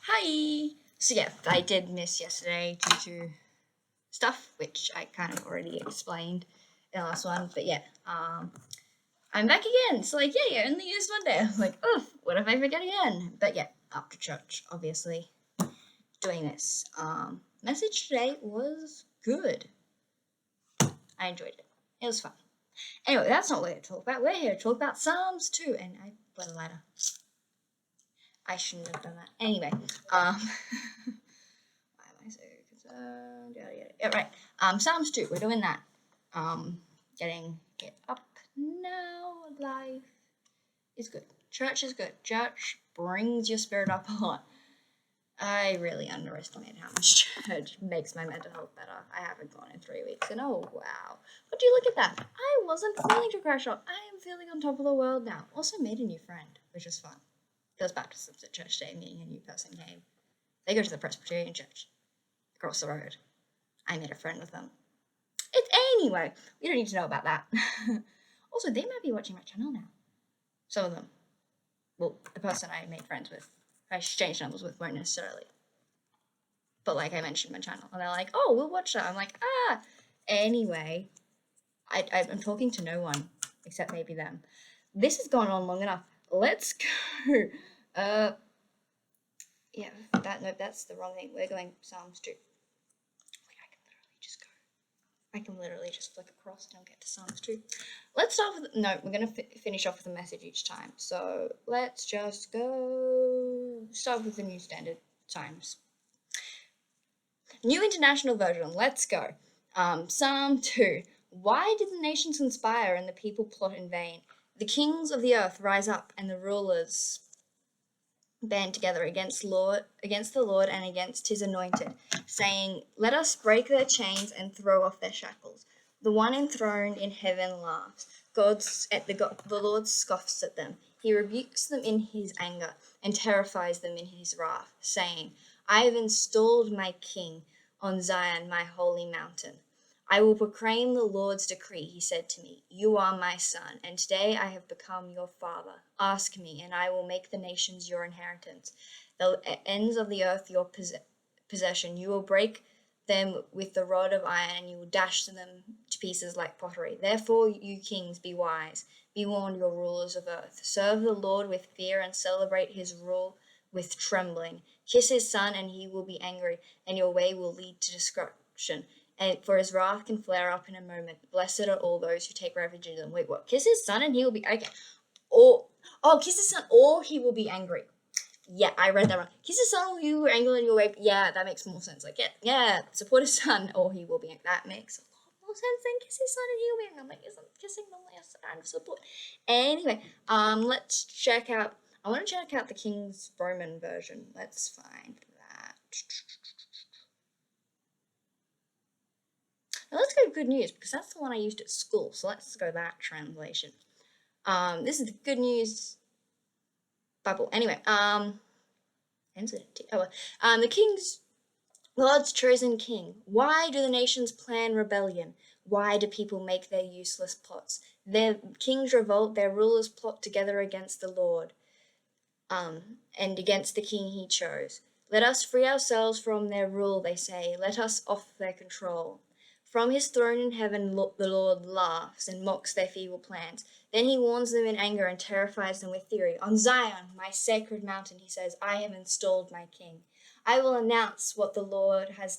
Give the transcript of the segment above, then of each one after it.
Hi! So yeah, I did miss yesterday due to stuff, which I kind of already explained in the last one. But yeah, I'm back again. So like, yeah, only used one day. I'm like, oof, what if I forget again? But yeah, after church, obviously, doing this. Message today was good. I enjoyed it. It was fun. Anyway, that's not what we're here to talk about. We're here to talk about Psalms 2. And I put a lighter. I shouldn't have done that. Anyway, why am I so concerned? Yeah, right. Psalms 2, we're doing that. Getting it up now. Life is good. Church is good. Church brings your spirit up a lot. I really underestimated how much church makes my mental health better. I haven't gone in 3 weeks, and oh wow. But do you look at that? I wasn't feeling to crash up. I am feeling on top of the world now. Also made a new friend, which was fun. Goes back to the church day, meeting a new person came. They go to the Presbyterian church across the road. I made a friend with them. It's anyway. We don't need to know about that. Also, they might be watching my channel now. Some of them. Well, the person I made friends with, I exchanged numbers with, won't necessarily. But like I mentioned my channel, and they're like, "Oh, we'll watch that." I'm like, ah. Anyway, I'm talking to no one except maybe them. This has gone on long enough. Let's go. Yeah, that's the wrong thing. We're going Psalms 2. Wait, I can literally just flick across and I'll get to Psalms 2. Let's start with, no, we're going to finish off with a message each time. So let's just go, start with the New Standard Times. New International Version, let's go. Psalm 2. Why did the nations conspire and the people plot in vain? The kings of the earth rise up and the rulers band together against the Lord and against his anointed, saying, "Let us break their chains and throw off their shackles." The one enthroned in heaven laughs. The Lord scoffs at them. He rebukes them in his anger and terrifies them in his wrath, saying, "I have installed my king on Zion, my holy mountain. I will proclaim the Lord's decree," he said to me. "You are my son, and today I have become your father. Ask me, and I will make the nations your inheritance, the ends of the earth your possession. You will break them with the rod of iron, and you will dash them to pieces like pottery. Therefore, you kings, be wise. Be warned, your rulers of earth. Serve the Lord with fear and celebrate his rule with trembling. Kiss his son, and he will be angry, and your way will lead to destruction. And for his wrath can flare up in a moment. Blessed are all those who take refuge in them. Wait, what? Kiss his son and he will be okay. Or kiss his son or he will be angry. Yeah, I read that wrong. Kiss his son or he will be angry in your way. Yeah, that makes more sense. Like yeah, support his son or he will be angry. That makes a lot more sense than kiss his son and he will be angry. I'm like, isn't kissing normally a sign of support? Anyway, let's check out. I want to check out the King's Roman version. Let's find that. Now let's go to good news because that's the one I used at school. So let's go that translation. This is the good news Bible. Anyway, the king's God's chosen king. Why do the nations plan rebellion? Why do people make their useless plots? Their kings revolt, their rulers plot together against the Lord, and against the king he chose. Let us free ourselves from their rule, they say. Let us off their control. From his throne in heaven, the Lord laughs and mocks their feeble plans. Then he warns them in anger and terrifies them with fury. On Zion, my sacred mountain, he says, I have installed my king. I will announce what the Lord has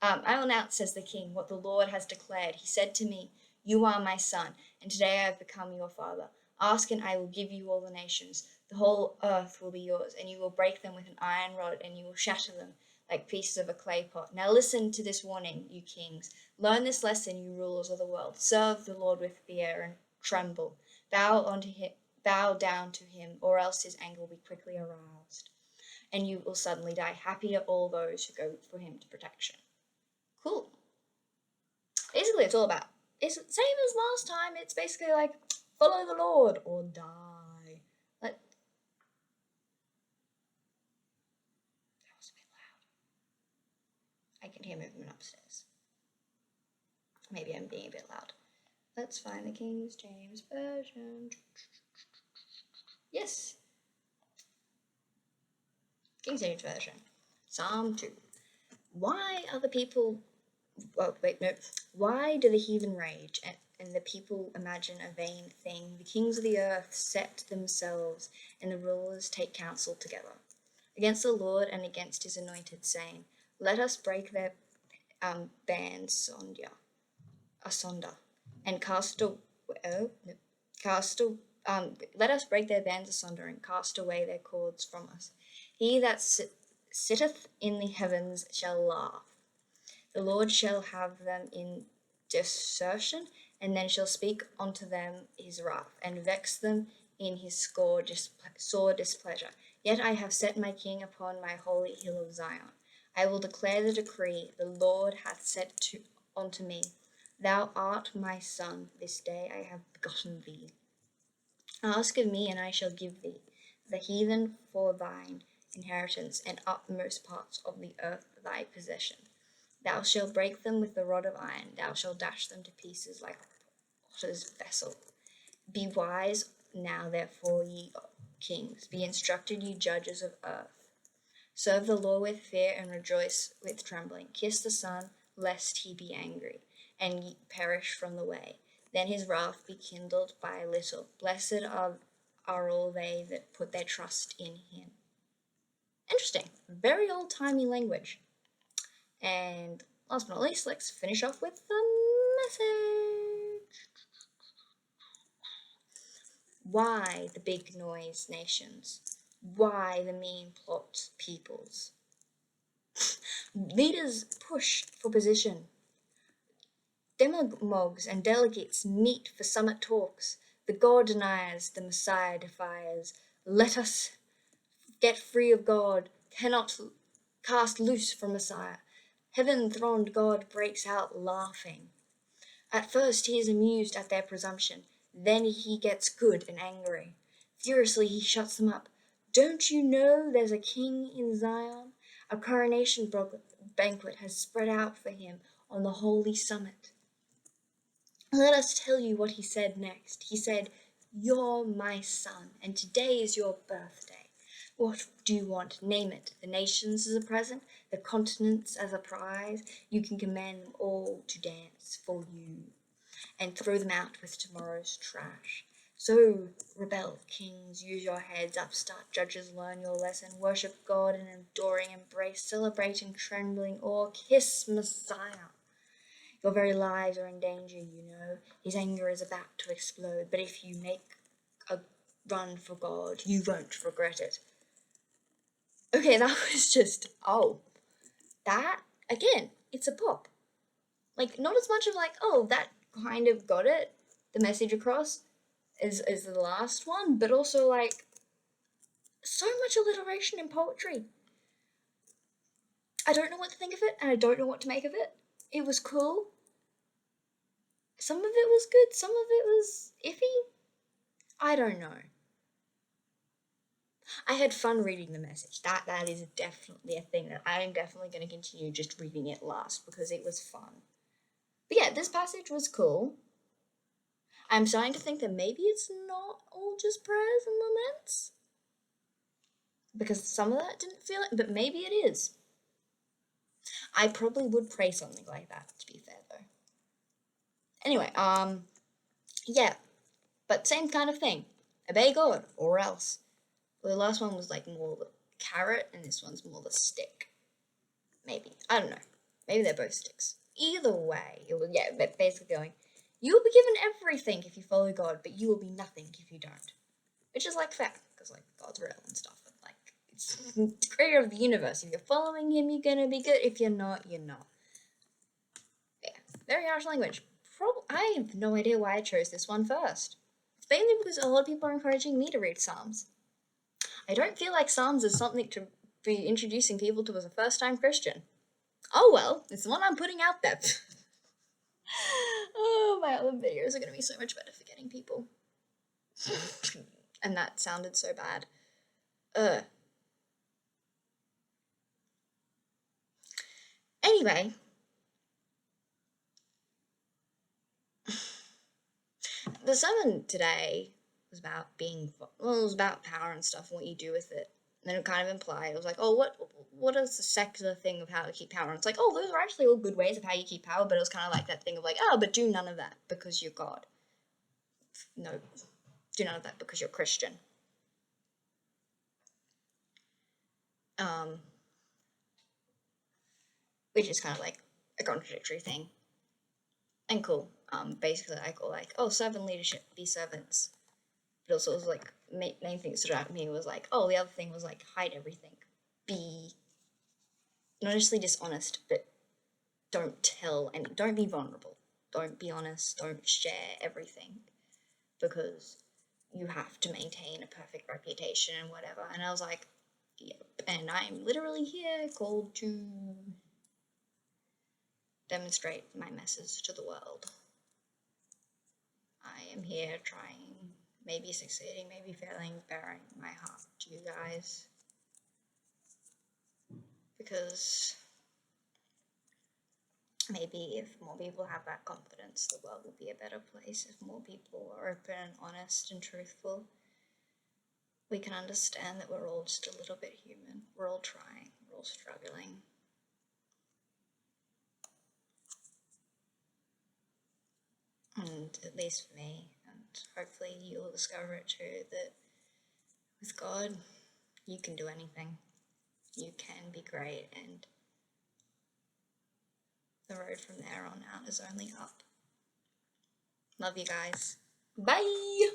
I will announce, says the king, what the Lord has declared. He said to me, "You are my son, and today I have become your father. Ask, and I will give you all the nations. The whole earth will be yours, and you will break them with an iron rod, and you will shatter them like pieces of a clay pot. Now listen to this warning, you kings. Learn this lesson, you rulers of the world. Serve the Lord with fear and tremble. Bow down to him, or else his anger will be quickly aroused, and you will suddenly die. Happy are all those who go for him to protection." Cool. Basically, it's all about. It's the same as last time. It's basically like follow the Lord or die. That was a bit loud. I can hear movement upstairs. Maybe I'm being a bit loud. Let's find the King James Version. Yes. King James Version. Psalm 2. Why are the people... Oh, wait, no. Why do the heathen rage and the people imagine a vain thing? The kings of the earth set themselves, and the rulers take counsel together against the Lord and against his anointed, saying, let us break their bands asunder, and let us break their bands asunder and cast away their cords from us. He that sitteth in the heavens shall laugh. The Lord shall have them in desertion, and then shall speak unto them his wrath, and vex them in his sore displeasure. Yet I have set my king upon my holy hill of Zion. I will declare the decree, the Lord hath said unto me, thou art my son, this day I have begotten thee. Ask of me, and I shall give thee the heathen for thine inheritance, and utmost parts of the earth thy possession. Thou shalt break them with the rod of iron, thou shalt dash them to pieces like a potter's vessel. Be wise now, therefore, ye kings, be instructed, ye judges of earth. Serve the Lord with fear and rejoice with trembling. Kiss the Son, lest he be angry, and ye perish from the way. Then his wrath be kindled by a little. Blessed are all they that put their trust in him. Interesting. Very old-timey language. And last but not least, let's finish off with the message. Why the big noise nations? Why the mean plot peoples? Leaders push for position. Demagogues and delegates meet for summit talks. The God deniers, the Messiah defiers. Let us get free of God, cannot cast loose from Messiah. Heaven-throned God breaks out laughing. At first he is amused at their presumption, then he gets good and angry. Furiously he shuts them up. Don't you know there's a king in Zion? A coronation banquet has spread out for him on the holy summit. Let us tell you what he said next. He said, you're my son, and today is your birthday. What do you want? Name it. The nations as a present, the continents as a prize. You can command them all to dance for you, and throw them out with tomorrow's trash. So, rebel, kings, use your heads, upstart judges, learn your lesson, worship God in adoring embrace, celebrating, trembling, or kiss Messiah. Your very lives are in danger, you know. His anger is about to explode, but if you make a run for God, you won't regret it. Okay, that was just, that, again, it's a pop. Like, not as much of like, that kind of got it, the message across, is the last one, but also like, so much alliteration in poetry. I don't know what to think of it, and I don't know what to make of it. It was cool. Some of it was good, some of it was iffy. I don't know. I had fun reading the message. That is definitely a thing that I am definitely going to continue just reading it last because it was fun. But yeah, this passage was cool. I'm starting to think that maybe it's not all just prayers and laments, because some of that didn't feel it, but maybe it is. I probably would pray something like that, to be fair, though. Anyway, yeah, but same kind of thing. Obey God, or else. Well, the last one was like more the carrot, and this one's more the stick. Maybe. I don't know. Maybe they're both sticks. Either way, it was, basically going, you will be given everything if you follow God, but you will be nothing if you don't. Which is like fair, because like God's real and stuff, and like it's the creator of the universe. If you're following him, you're gonna be good. If you're not, you're not. Yeah, very harsh language. I have no idea why I chose this one first. It's mainly because a lot of people are encouraging me to read Psalms. I don't feel like Psalms is something to be introducing people to as a first-time Christian. Oh well, it's the one I'm putting out there. Oh, my other videos are going to be so much better for getting people. And that sounded so bad. Anyway. The sermon today was about it was about power and stuff and what you do with it. And then it kind of implied, it was like, oh, what is the secular thing of how to keep power? And it's like, oh, those are actually all good ways of how you keep power, but it was kind of like that thing of like, oh, but do none of that because you're God. No, do none of that because you're Christian. Which is kind of like a contradictory thing. And cool. Basically, I go like, oh, servant leadership, be servants. But also, it was like, main thing that stood out to me was like, oh, the other thing was like, hide everything. Be not necessarily dishonest, but don't tell and don't be vulnerable. Don't be honest. Don't share everything because you have to maintain a perfect reputation and whatever. And I was like, yep. And I'm literally here called to demonstrate my message to the world. I am here trying, maybe succeeding, maybe failing, bearing my heart to you guys. Because maybe if more people have that confidence, the world will be a better place. If more people are open and honest and truthful, we can understand that we're all just a little bit human. We're all trying, we're all struggling. And at least for me, and hopefully you'll discover it too, that with God, you can do anything. You can be great, and the road from there on out is only up. Love you guys. Bye!